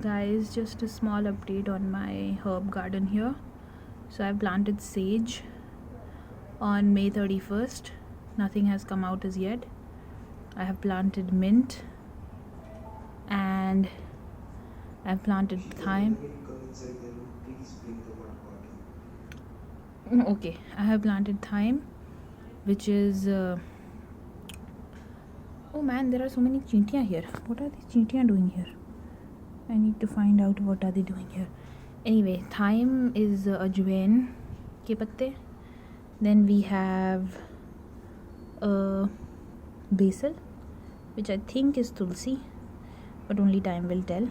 Guys, just a small update on my herb garden here. So I've planted sage on May 31st. Nothing has come out as yet. I have planted mint and I've planted thyme. Okay, I have planted thyme, which is oh man, there are so many chintiyan here. What are these chintiyan doing here? I need to find out what are they doing here. Anyway, thyme is ajwain ke patte. Then we have basil, which I think is tulsi, but only time will tell.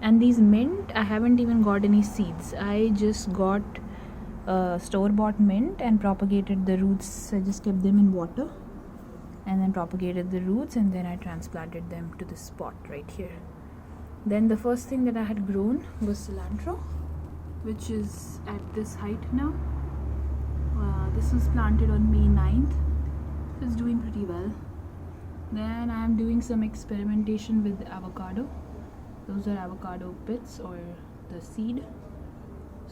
And these mint, I haven't even got any seeds. I just got store-bought mint and propagated the roots. I just kept them in water and then propagated the roots, and then I transplanted them to this spot right here. Then the first thing that I had grown was cilantro, which is at this height now. This was planted on May 9th. It's doing pretty well. Then I am doing some experimentation with avocado. Those are avocado pits or the seed.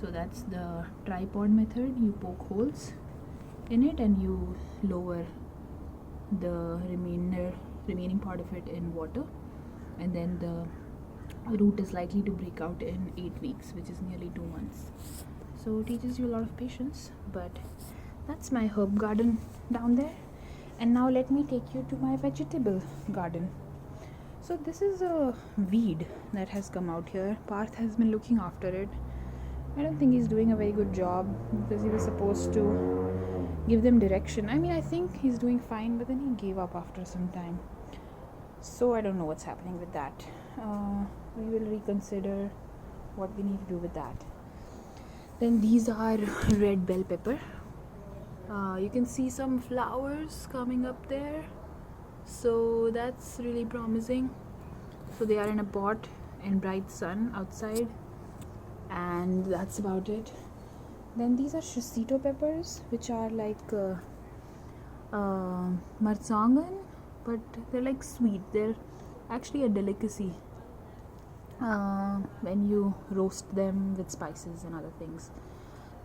So that's the tripod method. You poke holes in it and you lower the remaining part of it in water, and then the root is likely to break out in 8 weeks, which is nearly 2 months. So it teaches you a lot of patience. But that's my herb garden down there. And now let me take you to my vegetable garden. So this is a weed that has come out here. Parth has been looking after it. I don't think he's doing a very good job because he was supposed to give them direction. I mean, I think he's doing fine, but then he gave up after some time. So I don't know what's happening with that. We will reconsider what we need to do with that. Then these are red bell pepper. You can see some flowers coming up there. So that's really promising. So they are in a pot in bright sun outside. And that's about it. Then these are shosito peppers, which are like marsangan, but they're like sweet. They're actually a delicacy when you roast them with spices and other things.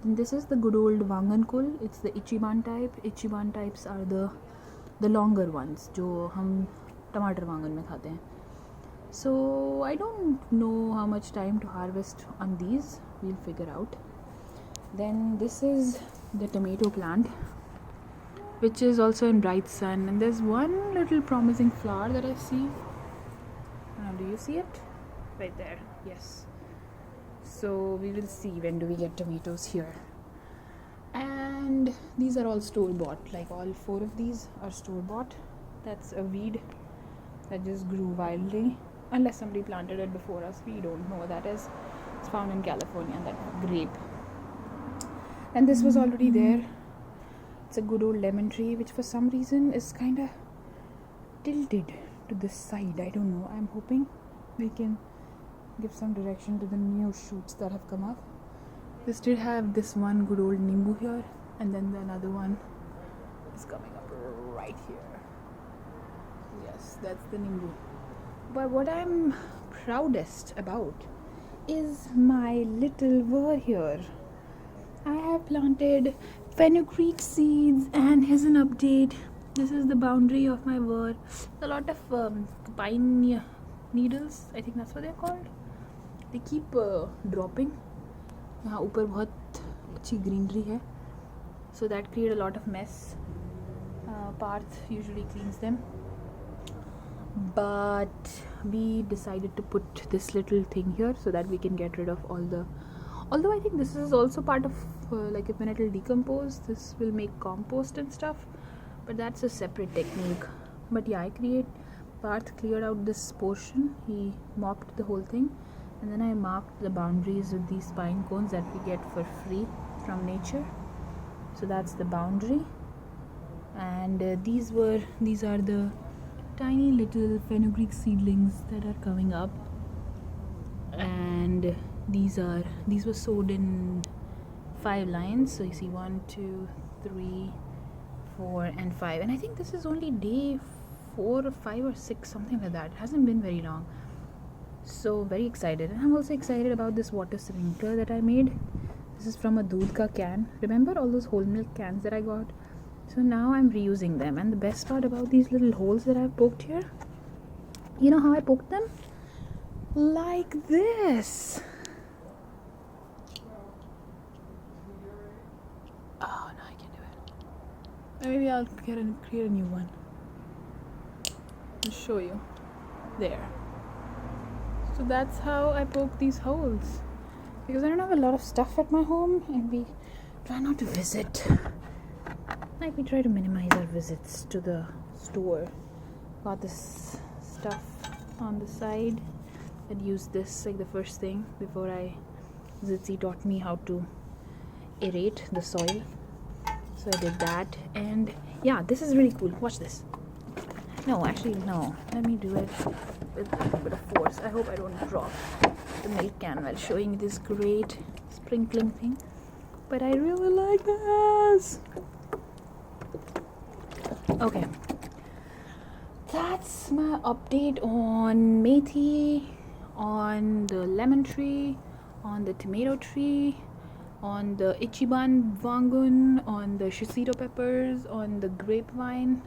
Then this is the good old vangankul. It's the ichiban type. Ichiban types are the longer ones, जो हम टमाटर वांगन में खाते हैं. So I don't know how much time to harvest on these. We'll figure out. Then this is the tomato plant, which is also in bright sun, and there's one little promising flower that I see. Do you see it? Right there. Yes. So we will see when do we get tomatoes here. And these are all store-bought. Like all 4 of these are store-bought. That's a weed that just grew wildly. Unless somebody planted it before us, we don't know what that is. It's found in California, that grape. And this was already there. It's a good old lemon tree, which for some reason is kind of tilted to this side. I don't know. I'm hoping we can give some direction to the new shoots that have come up. We still have this one good old nimbu here, and then the another one is coming up right here. Yes, that's the nimbu. But what I'm proudest about is my little ver here. I have planted fenugreek seeds, and here's an update. This is the boundary of my ver. A lot of pine needles, I think that's what they're called. They keep dropping. यहाँ ऊपर बहुत अच्छी greenery है. So that create a lot of mess. Parth usually cleans them. But we decided to put this little thing here so that we can get rid of all the, although I think this is also part of like if when it will decompose, this will make compost and stuff, but that's a separate technique. But yeah, Parth cleared out this portion. He mopped the whole thing, and then I marked the boundaries with these pine cones that we get for free from nature. So that's the boundary. And these are the tiny little fenugreek seedlings that are coming up, and these were sowed in 5 lines. So you see 1, 2, 3, 4 and 5, and I think this is only day 4 or 5 or 6, something like that. It hasn't been very long. So very excited. And I'm also excited about this water sprinkler that I made. This is from a doodh ka can. Remember all those whole milk cans that I got? So now I'm reusing them. And the best part about these little holes that I've poked here, you know how I poked them? Like this. Oh no, I can't do it. Maybe I'll create a new one. I'll show you. There. So that's how I poke these holes. Because I don't have a lot of stuff at my home and we try not to visit. Like we try to minimize our visits to the store. Got this stuff on the side and used this like the first thing before Zitzi taught me how to aerate the soil. So I did that, and yeah, this is really cool. Watch this. No, actually no. Let me do it with a little bit of force. I hope I don't drop the milk can while showing this great sprinkling thing. But I really like this. Okay. That's my update on methi, on the lemon tree, on the tomato tree, on the Ichiban Wangun, on the shishito peppers, on the grapevine,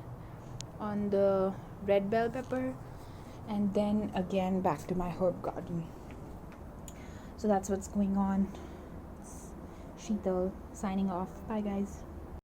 on the red bell pepper, and then again back to my herb garden. So that's what's going on. Sheetal signing off. Bye guys.